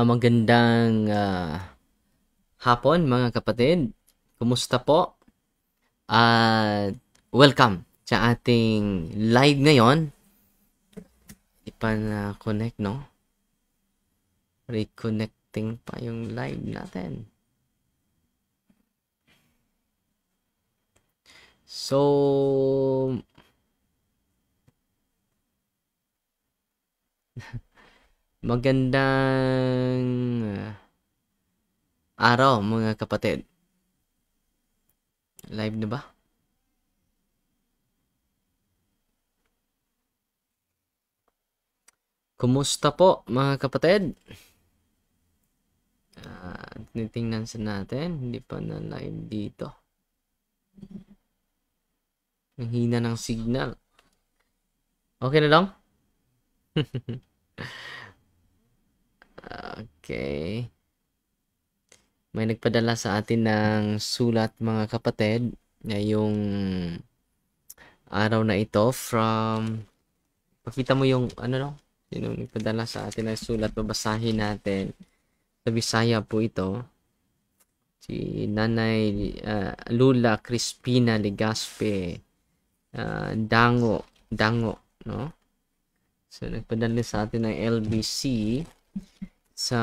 Magandang hapon mga kapatid. Kumusta po? At welcome sa ating live ngayon. Ipan-connect, no? Reconnecting pa yung live natin. So, magandang araw mga kapatid. Live na ba? Kumusta po mga kapatid? Tinitingnan sa natin. Hindi pa na live dito. Ang hina ng signal. Okay na lang? Okay. May nagpadala sa atin ng sulat mga kapatid ngayong araw na ito from pakita mo yung no? Sino nagpadala sa atin ng sulat, babasahin natin. Sa Bisaya po ito. Si Nanay Lula Crispina Legaspe Dango, no? So nagpadala sa atin ng LBC sa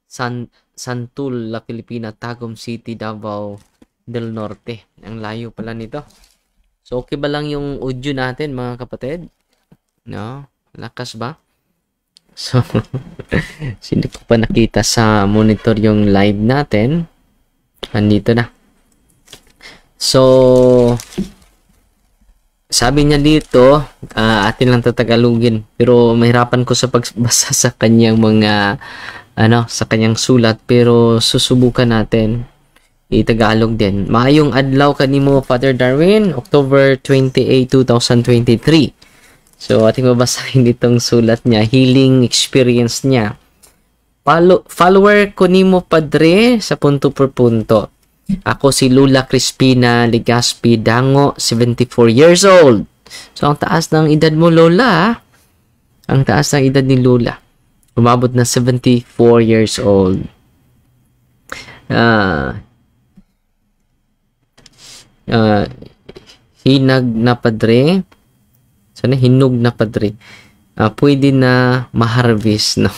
Santul, La Filipina, Tagum City, Davao del Norte. Ang layo pala nito. So, okay ba lang yung audio natin, mga kapatid? No? Lakas ba? So, sino ko pa nakita sa monitor yung live natin? Andito na. So, sabi niya dito, atin lang tatagalugin. Pero mahirapan ko sa pagbasa sa kanyang mga sa kanyang sulat, pero susubukan natin i-Tagalog din. Maayong adlaw kanimo, Father Darwin, October 28, 2023. So, ating babasahin itong sulat niya, healing experience niya. Follower ko nimo, Padre, sa punto per punto. Ako si Lula Crispina Legaspi Dango, 74 years old. So, ang taas ng edad mo, Lola. Ang taas ng edad ni Lula. Umabot na 74 years old. Hinag na padre. Sana hinog na padre. Pwede na ma-harvest, no?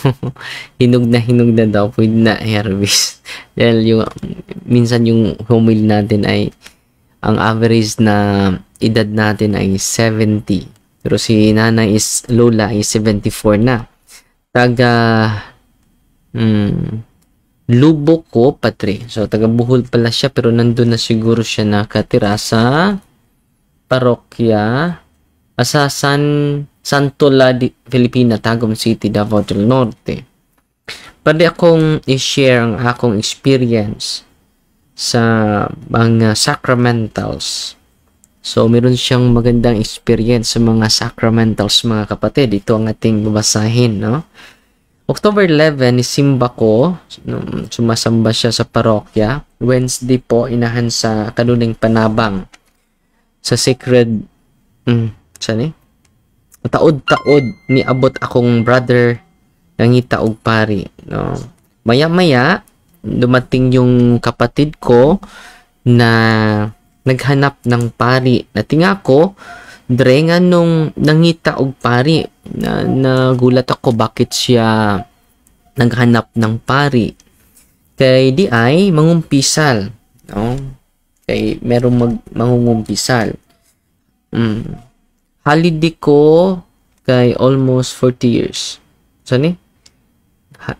hinog na daw. Pwede na harvest. Dahil minsan yung humil natin ay ang average na edad natin ay 70. Pero si Nanay Lola ay 74 na. Taga Lubok ko, Patre. So, taga Bohol pala siya, pero nandun na siguro siya nakatira sa parokya sa Santola, Filipina, Tagum City, Davao del Norte. Pwede akong i-share ang akong experience sa mga sacramentals. So, meron siyang magandang experience sa mga sacramentals, mga kapatid. Ito ang ating babasahin, no? October 11, isimba ko. Sumasamba siya sa parokya. Wednesday po, inahan sa Kanuning Panabang. Sa Sacred, taod-taod ni abot akong brother nangita og pari. No? Maya-maya, dumating yung kapatid ko na naghanap ng pari. Natinga ko, dre nga nung nangita og pari, nagulat ako bakit siya naghanap ng pari. Kay di ay mangumpisal. No? Kay merong mangungumpisal. Holiday ko kay almost 40 years. Saan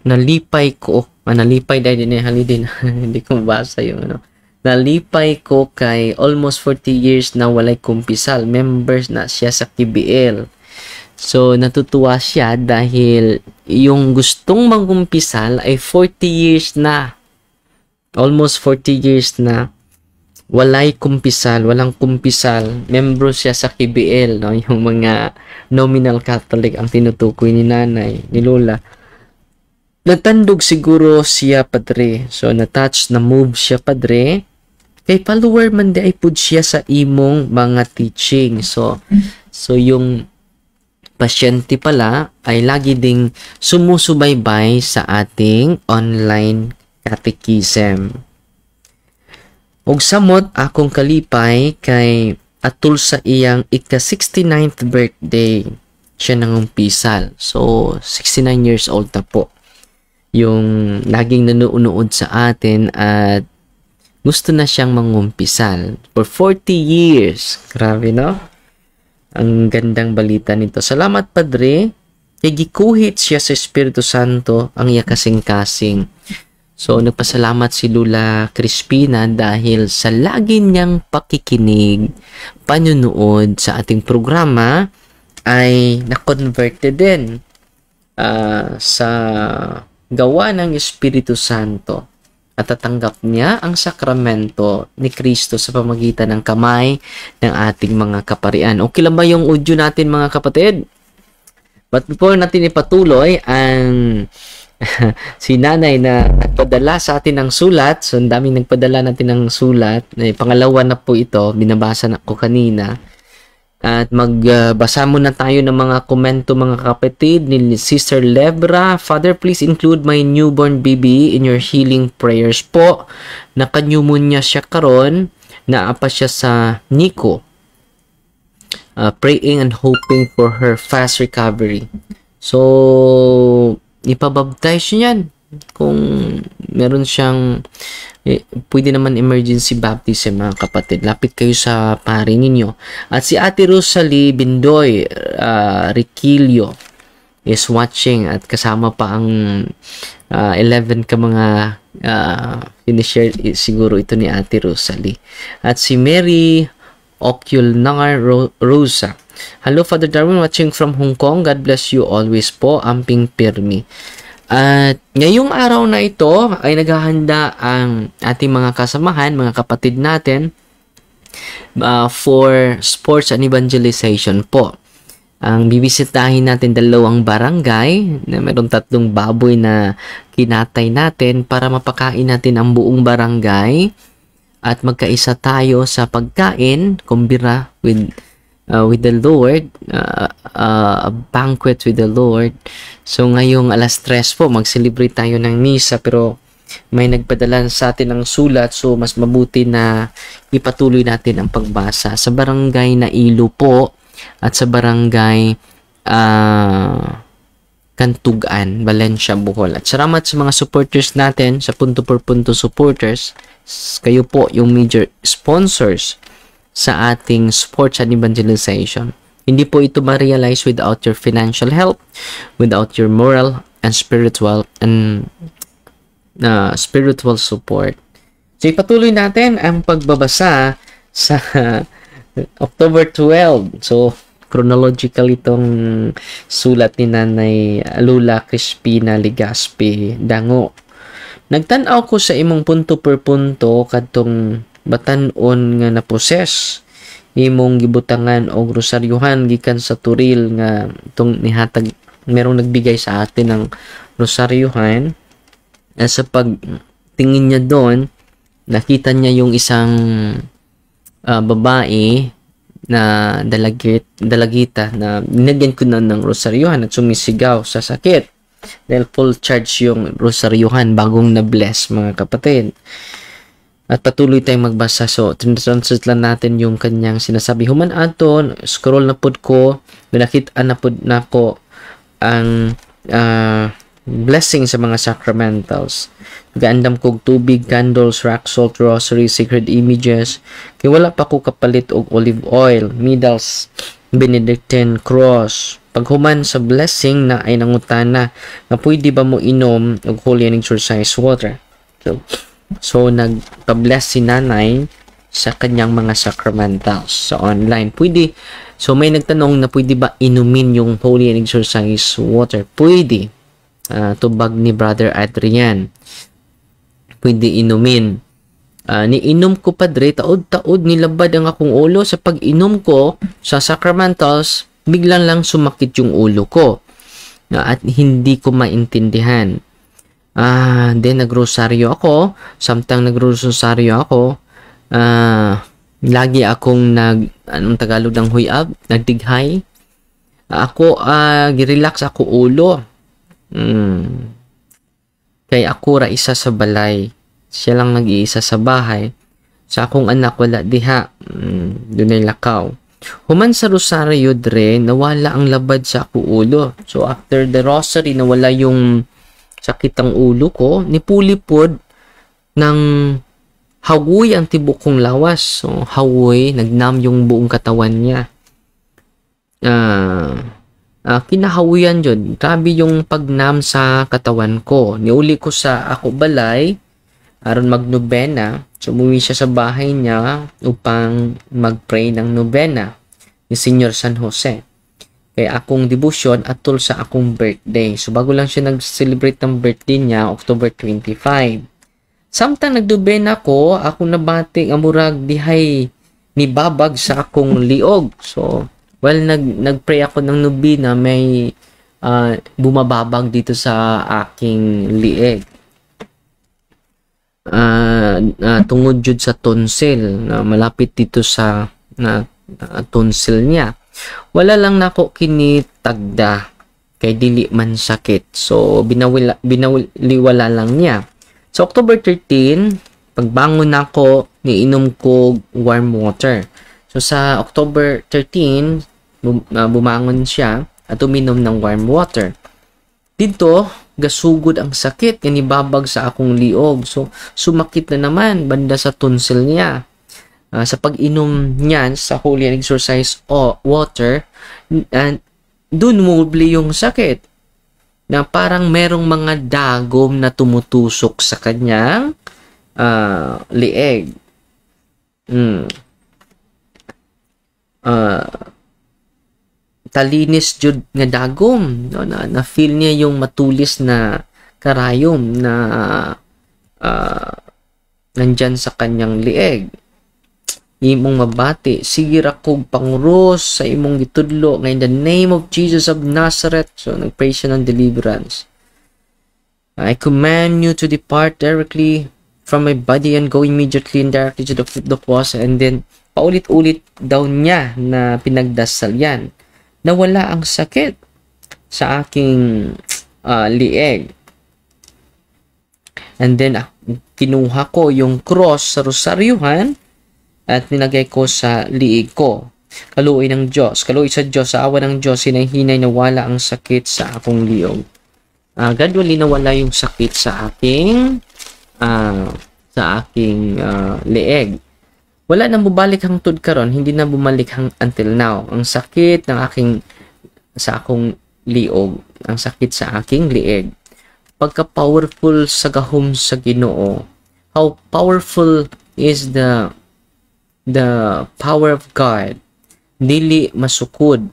nalipay ko. Nalipay dahil din holiday na. Hindi ko mabasa yung Nalipay ko kay almost 40 years na walay kumpisal. Members na siya sa KBL. So, natutuwa siya dahil yung gustong mangkumpisal ay 40 years na. Almost 40 years na. Walang kumpisal. Membro siya sa KBL. No? Yung mga nominal Catholic ang tinutukoy ni Nanay, ni Lola. Natandog siguro siya, Padre. So, na-touch, na-move siya, Padre. Kay follower man di ay pud siya sa imong mga teaching. So yung pasyente pala ay lagi ding sumusubaybay sa ating online catechism. Og samot akong kalipay kay atul sa iyang ika-69th birthday siya nangumpisal. So, 69 years old na po yung laging nanonood sa atin at gusto na siyang mangumpisal for 40 years. Grabe, no? Ang gandang balita nito. Salamat, Padre. Kay gikuhit siya sa Espiritu Santo ang iya kasing-kasing. So, nagpasalamat si Lula Crispina dahil sa lagi niyang pakikinig, panunood sa ating programa ay na-converted din sa gawa ng Espiritu Santo at tatanggap niya ang sakramento ni Kristo sa pamagitan ng kamay ng ating mga kaparian. Okay lang ba yung audio natin, mga kapatid? But before natin ipatuloy ang si nanay na nagpadala sa atin ng sulat. So, ang daming nagpadala natin ng sulat. Pangalawa na po ito. Binabasa na ko kanina. At magbasa muna tayo ng mga komento, mga kapatid, ni Sister Lebra. Father, please include my newborn baby in your healing prayers po. Naka-pneumonia siya karon. Naapa siya sa NICU. Praying and hoping for her fast recovery. So, ipabaptize niyan kung meron siyang pwede naman emergency baptism, mga kapatid. Lapit kayo sa pari ninyo. At si Ate Rosalie Bindoy Riquillo is watching at kasama pa ang 11 ka mga sinishare siguro ito ni Ate Rosalie. At si Mary Oculnar Rosa. Hello, Father Darwin, watching from Hong Kong. God bless you always po. Amping Pirmi. At ngayong araw na ito ay naghahanda ang ating mga kasamahan, mga kapatid natin for sports and evangelization po. Ang bibisitahin natin 2 barangay na meron 3 baboy na kinatay natin para mapakain natin ang buong barangay at magkaisa tayo sa pagkain, kumbira with the Lord, a banquet with the Lord. So, ngayong 3:00 po, mag-celebrate tayo ng misa, pero may nagpadala sa atin ng sulat, so mas mabuti na ipatuloy natin ang pagbasa. Sa barangay na Ilo po, at sa barangay Kantugan, Valencia, Bohol. At salamat sa mga supporters natin, sa Punto por Punto supporters. Kayo po yung major sponsors sa ating sports and evangelization. Hindi po ito ma-realize without your financial help, without your moral and spiritual support. So, ipatuloy natin ang pagbabasa sa October 12. So, chronological itong sulat ni Nanay Lula Crispina Legaspi Dango. Nagtanaw ko sa imong punto per punto kadtong batan-on nga naposes imong gibutangan og rosaryuhan gikan sa turil nga itong nihatag, merong nagbigay sa atin ng rosaryuhan. Sa pagtingin niya doon, nakita niya yung isang babae na dalagita na ninagyan ko na ng rosaryuhan at sumisigaw sa sakit dahil full charge yung rosaryuhan, bagong na-bless, mga kapatid. At patuloy tayong magbasa. So, translate lang natin yung kanyang sinasabi. Human aton, scroll na pod ko, nakita na pod na ko ang blessing sa mga sacramentals. Gaandam kog tubig, candles, rock salt, rosary, sacred images. Kaya wala pa ko kapalit og olive oil, medals, Benedictine cross. Paghuman sa blessing na ay nangutana na pwede ba mo inom og holy and exorcised water. So, nagpa-bless si nanay sa kanyang mga sacramentals sa online. Pwede. So, may nagtanong na pwede ba inumin yung holy and exorcised water? Pwede. Tubag ni Brother Adrian. Pwede inumin. Niinom ko, Padre, taod-taod nilabad ang akong ulo. Sa pag-inom ko sa sacramentals, biglang lang sumakit yung ulo ko. At hindi ko maintindihan. Then nagrosaryo ako. Samtang nagrosaryo ako, lagi akong anong Tagalog ng huyab? Nagdighay. Ako girelax ako ulo. Kay ako ra isa sa balay. Siya lang nag-iisa sa bahay. Sa akong anak wala diha. Dunay lakaw. Human sa rosaryo dre, nawala ang labad sa ako ulo. So after the rosary, nawala yung sakit ang ulo ko. Nipulipod ng hawoy ang tibok kong lawas. So hawoy, nagnam yung buong katawan niya. Kinahawian yun. Grabe yung pagnam sa katawan ko. Niuli ko sa ako balay, aron magnobena. So, umuwi siya sa bahay niya upang mag-pray ng nobena ni Senyor San Jose. Kaya akong devotion atol sa akong birthday. So, bago lang siya nag-celebrate ng birthday niya, October 25. Samtang nagdobena ko, ako nabati ang murag dihay ni babag sa akong liog. So, well, nagpray ako ng nobena, may bumababag dito sa aking lieg. Tungod jud sa tonsil na malapit dito sa tonsil niya. Wala lang nako kini tagda kay dili man sakit. So binawaliwala lang niya. So October 13, pagbangon nako niinom ko warm water. So sa October 13, bumangon siya at uminom ng warm water. Dito, gasugod ang sakit, inibabag sa akong liog. So, sumakit na naman banda sa tonsil niya. Sa pag-inom niyan sa holy and exercise water, dun muli yung sakit. Na parang merong mga dagom na tumutusok sa kanyang lieg. Talinis jud nga dagom, no? na feel niya yung matulis na karayom na nandyan sa kanyang lieg. Imong mabati, sige ra kog pangros sa imong gitudlo nga in the name of Jesus of Nazareth. So nagpray siya ng deliverance. I command you to depart directly from my body and go immediately and directly to the cross. And then paulit-ulit daw niya na pinagdasal yan. Nawala ang sakit sa aking lieg. And then, kinuha ko yung cross sa rosaryuhan at nilagay ko sa liig ko. Kaluoy ng Diyos. Kaluoy sa Diyos. Sa awa ng Diyos, hinay-hinay nawala ang sakit sa akong liog. Gradually nawala yung sakit sa aking lieg. Wala nang bumalik hangtod karon, hindi na bumalik until now. Ang sakit ng sa akong liog, ang sakit sa aking lieg. Pagka-powerful sa gahom sa Ginoo. How powerful is the power of God. Dili masukod,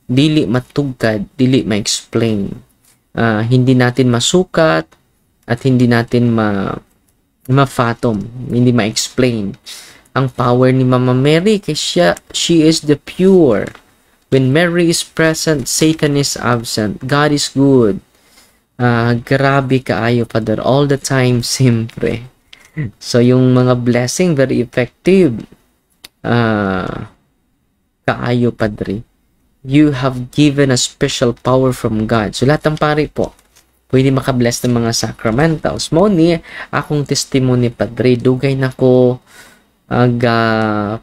dili matugkad, dili ma-explain. Hindi natin masukat at hindi natin ma-fathom, hindi ma-explain ang power ni Mama Mary kasi she is the pure. When Mary is present, Satan is absent. God is good. Grabe kaayo, Father. All the time, siyempre. So, yung mga blessing, very effective. Kaayo, Padre. You have given a special power from God. So, lahat ng pari po, pwede makabless ng mga sacramentals. Mo ni, akong testimony, Padre. Dugay na ko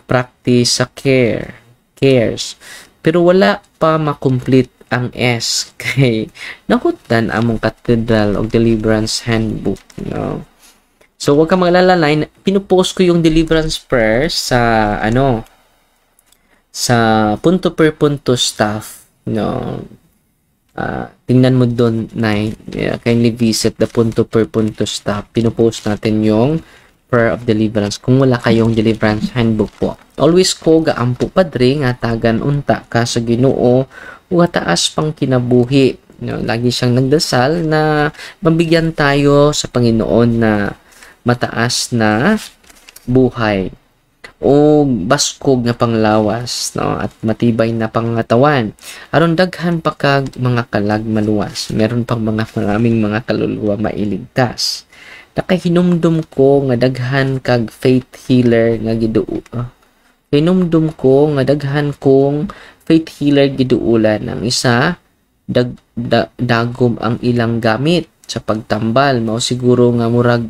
practice sa cares. Pero wala pa makomplete ang S kay nakutan among Cathedral of Deliverance Handbook. No? So, huwag ka maglalalain. Pinupost ko yung deliverance prayers sa sa punto per punto staff. No? Tingnan mo doon, kindly visit the punto per punto staff. Pinupost natin yung prayer of deliverance kung wala kayong deliverance handbook po. Always ko gaampo, Padre, nga tagan unta ka sa Ginoo o taas pang kinabuhi. No, lagi siyang nagdasal na mabigyan tayo sa Panginoon na mataas na buhay o baskog na panglawas, no, at matibay na pangatawan. Aron daghan pa kag mga kalag maluwas. Meron pang maraming mga kaluluwa mailigtas. Nakahinumdum ko nga daghan kag faith healer nga Kay numdum ko nga daghan kong faith healer giduulan. Ang isa dagom ang ilang gamit sa pagtambal. Mao siguro nga murag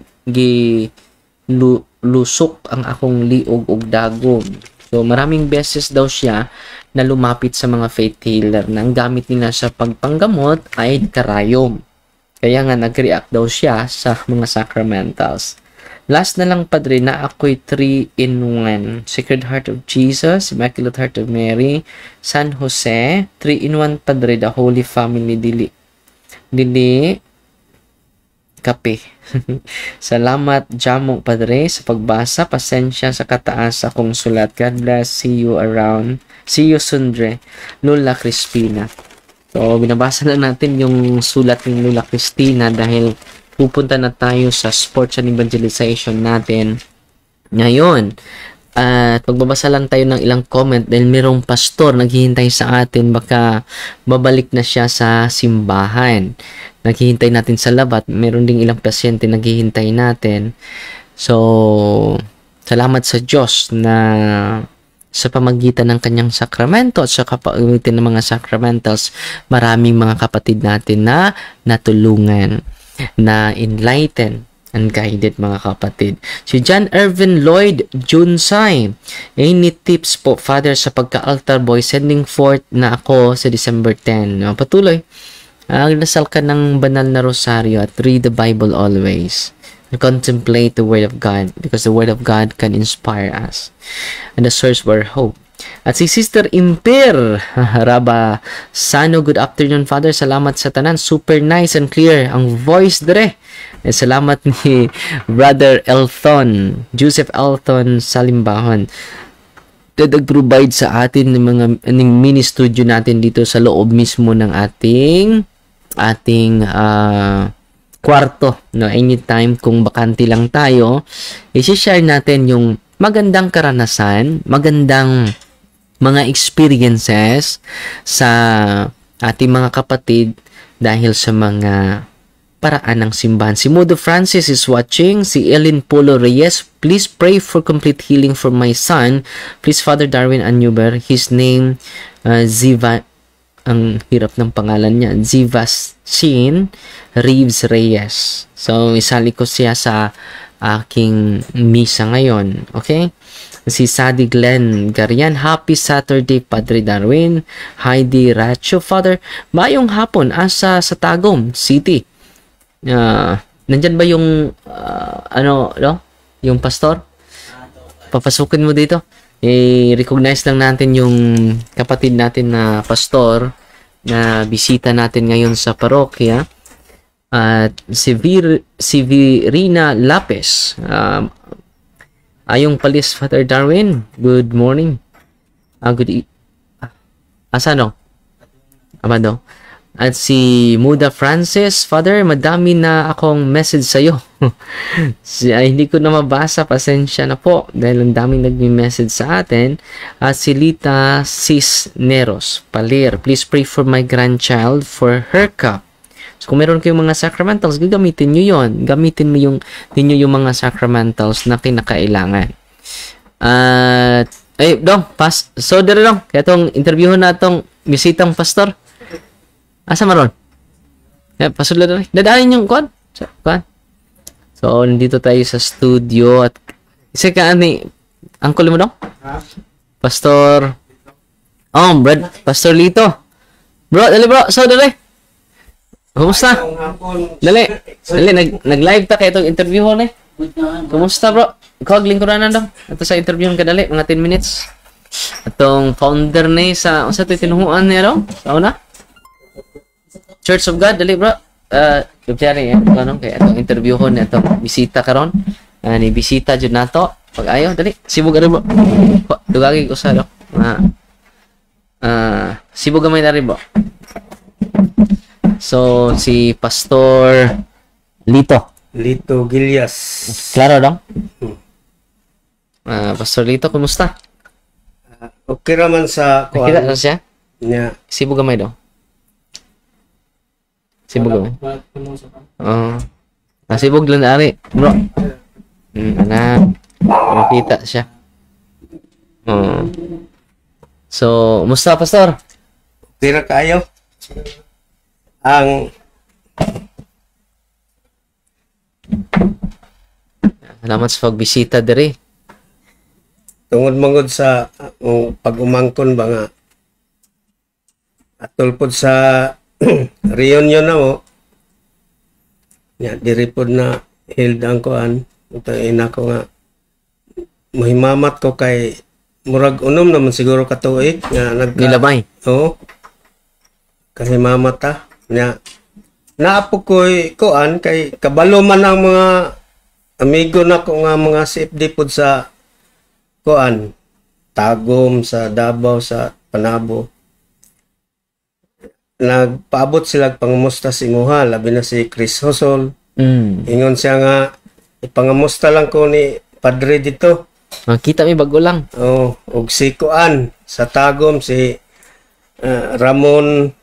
lusok ang akong liog og dagom. So maraming beses daw siya na lumapit sa mga faith healer na ang gamit nila sa pagpanggamot ay karayom. Kaya nga nag-react daw siya sa mga sacramentals. Last na lang, Padre, na ako'y 3-in-1. Sacred Heart of Jesus, Immaculate Heart of Mary, San Jose, 3-in-1, Padre, the Holy Family, dili kape. Salamat, Jamong, Padre, sa pagbasa. Pasensya sa kataas akong sulat. God bless. See you around. See you soon, Dre. Lola Crispina. So, binabasa na natin yung sulat ng Lola Cristina dahil pupunta na tayo sa sports and evangelization natin ngayon. At magbabasa lang tayo ng ilang comment dahil mayroong pastor naghihintay sa atin, baka babalik na siya sa simbahan. Naghihintay natin sa labat. Meron ding ilang pasyente naghihintay natin. So, salamat sa Diyos na sa pamagitan ng kanyang sakramento at sa pamagitan ng mga sacramentals, maraming mga kapatid natin na natulungan, na enlighten and guided, mga kapatid. Si John Irvin Lloyd Junsay, any tips po, Father, sa pagka-altar boy, sending forth na ako sa December 10. Patuloy, dasal ka ng banal na rosaryo at read the Bible always. And contemplate the Word of God because the Word of God can inspire us and the source of our hope. At si Sister Imper Raba Sano, good afternoon, Father. Salamat sa tanan. Super nice and clear ang voice dire. Salamat ni Brother Elton, Joseph Elton Salimbahon. Provide sa atin ng mga mini studio natin dito sa loob mismo ng ating kwarto. No, anytime kung bakante lang tayo, i-share natin yung magandang karanasan, magandang mga experiences sa ating mga kapatid dahil sa mga paraan ng simbahan. Si Modo Francis is watching. Si Ellen Polo Reyes, please pray for complete healing for my son. Please, Father Darwin Anuber. His name, Ziva, ang hirap ng pangalan niya, Zivastin Reeves Reyes. So, isali ko siya sa aking misa ngayon. Okay? Si Sadie Glenn Garian, happy Saturday, Padre Darwin. Heidi Racho, Father, mayong hapon, asa sa Tagum City. Nandyan ba yung yung pastor? Papasukin mo dito. I-recognize lang natin yung kapatid natin na pastor na bisita natin ngayon sa parokya. At si Virina Lapes, ayong palis, Father Darwin, good morning. Asa no? Amado. At si Muda Francis, Father, madami na akong message sa'yo. Hindi ko na mabasa, pasensya na po dahil ang daming nagme-message sa atin. At si Lita Cisneros Palir, please pray for my grandchild for her cup. So, kung meron kayong mga sacramentals, gagamitin nyo yon. Gamitin mo ninyo yung mga sacramentals na kinakailangan. At, so, dito dong, kaya itong interviewin na itong bisitang pastor. Asa maron? Pasulod na rin. Dadaanin yung kuwan. So, nandito tayo sa studio at isa ka ani, uncle mo dong? Pastor. Brad, Pastor Lito. Bro, dali bro, so dali. Kumusta? Dali, nag-live ta kaya itong interview ho na. Kumusta bro? Ikaw, lingkuran na dong. Ito sa interview ka dali, mga 10 minutes. Itong founder na sa ito tinuhuan niya dong? Sa una? Church of God, dali bro. Kumpiyari kaya itong interview ho na itong bisita karon. Ni bisita dyan na to. Pag ayaw, dali. Sibog ka rin bro. Dugagi ko sa dong. Sibog gamay na rin bro. So, si Pastor Lito Gilias. Klaro dong? Pastor Lito, kumusta? Okay raman sa nakita na siya? Yeah. Sibog gamay dong? Sibog gamay? Sibog lang na ari, bro. Anak, makita siya. Oh. So, musta pastor? Tira kayo. Ang Salamat sa pagbisita diri. tungod mangod sa pag-umangkon ba nga atol pod sa reunion na mo. Ya, diri pod na held ang kuan. Ito ina ko nga mahimamat ko kay murag unom naman siguro katuig nga Nilabay. Oo. Kahimamat ta. Nya naapo ko'y kuan kay kabalo man ang mga amigo na ko nga mga CFD pod sa kuan Tagum, sa Davao, sa Panabo. Nagpaabot sila pangamusta si Muha, labi na si Chris Hosol. Ingon siya nga ipangamusta lang ko ni Padre dito. Makita mi bago lang. Oh, og si kuan sa Tagum si Ramon,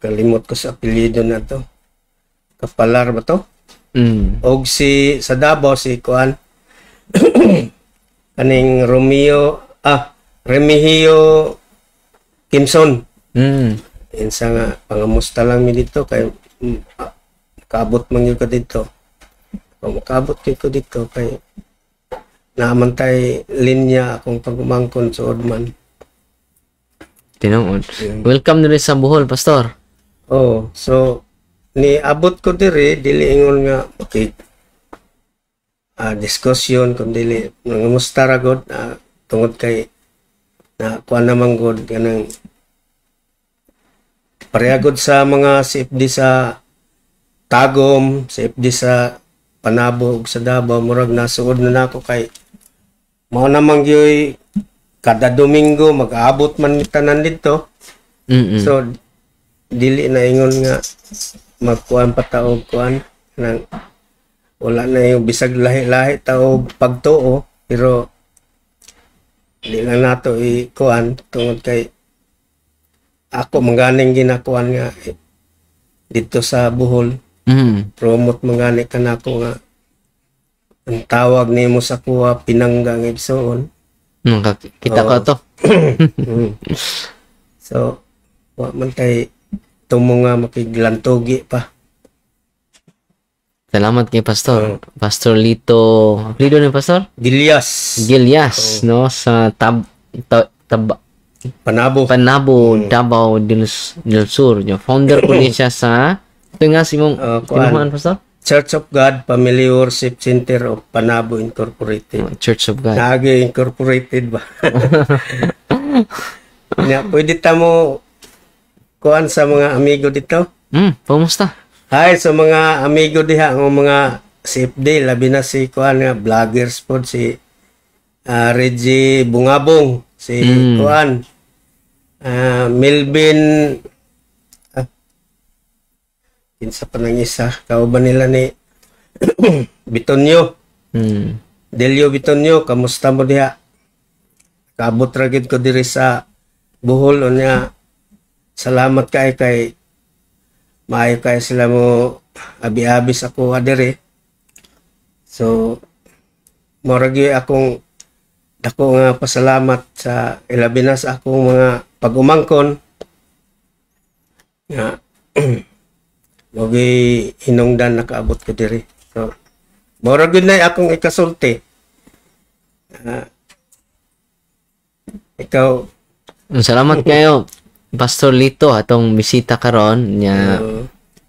kalimot ko sa apelyido na to. Kapalar ba to? Og si sa Davao si kuan kaning Remigio Kimson. Insa nga pangamusta lang mi dito kay kaabot man gyud ko dito. Kung makaabot gyud ko dito kay naamantay linya akong pagumangkon sa Odman. Tinuod. Welcome diri sa Bohol, pastor. Oh, so ni abot ko diri dili ingon nga okay. Diskusyon kung dili nangamusta ra gud tungod kay na kuan naman gud kanang parehagod sa mga CFD sa Tagum, CFD sa Panabo ug sa Davao murag nasuod na nako kay mao namang gyoy kada Domingo mag-aabot man ni tanan dito. So dili na ingon nga magkuan pa taog kuan nang wala na yung bisag lahi-lahi taog pagtuo pero di lang nato i-kuan tungod kay ako mangganing ginakuan nga dito sa Bohol. Promote mangani ka na ako nga ang tawag nimo sa kuha pinangga ng igsoon. Kita ko to. So wa man tay tumo nga makiglantogi pa. Salamat kay pastor. Pastor Lito. Apelyido ni pastor? Gilias, no, sa Panabo, Davao del Sur. Yung founder ko din siya sa ito nga si mong kinuhaan, pastor? Church of God Family Worship Center of Panabo Incorporated. Church of God. Naagi Incorporated ba? Pwede tamo kuan sa mga amigo dito? Pamusta? Hi sa mga amigo diha ng mga CFD, labi na si kuan nga vloggers pod si Reggie Bungabong, si kuan Melvin kinsa pa nang isa kauban nila ni Bitonyo. Delio Bitonyo, kamusta mo diha? Kaabot ra gid ko diri sa Bohol unya. Salamat kay maayo kay sila mo abi-abi sa kuha diri. So mura gyud akong dako nga pasalamat sa ilabi na sa akong mga pag-umangkon nga mogi hinungdan nakaabot ko diri. So mura gyud na akong ikasulti. Ikaw salamat kayo Pastor Lito atong bisita karon nya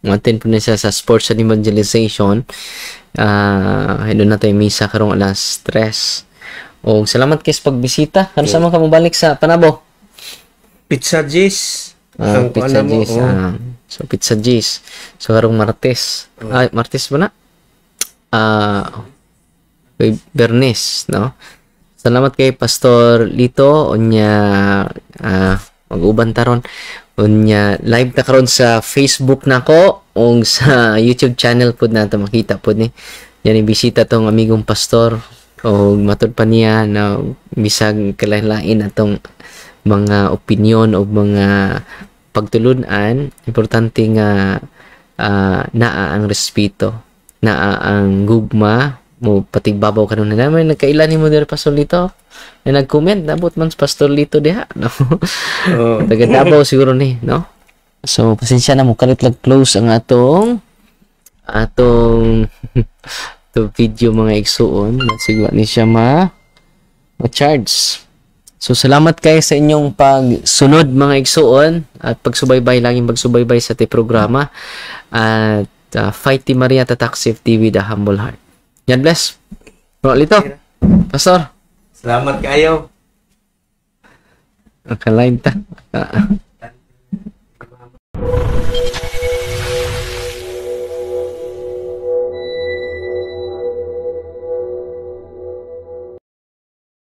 matin po na siya sa sports and evangelization. Doon na tayo misa karong alas 3. O salamat kay sa pagbisita. Ano sa mga kamabalik sa Panabo? Pizza G's. Pizza G's. So Pizza G's. So karong Martes. Martes ba na? Bernes, no? Salamat kay Pastor Lito onya mag-uban taron unya live ta karon sa Facebook nako ug sa YouTube channel pud nato makita pud ni yan bisita tong amigong pastor o matud pa niya na bisag kalain atong mga opinion o mga pagtulun-an. Importante nga naa ang respeto, naa ang gugma mo patigbabaw kanon na naman nagkailan nimo diri Pastor Lito na nag-comment nabot man sa Pastor Lito diha no. Oh. Taga Davao siguro ni no. So pasensya na mo kalit lag close ang atong to video mga igsuon siguro ni siya ma-charge. So salamat kayo sa inyong pagsunod mga igsuon at pagsubaybay laging pagsubaybay sa ti programa at Fight Team Maria Tatak Safety with a Humble Heart. God bless. Bro, Lito. Pastor. Salamat kayo. Akalain ta.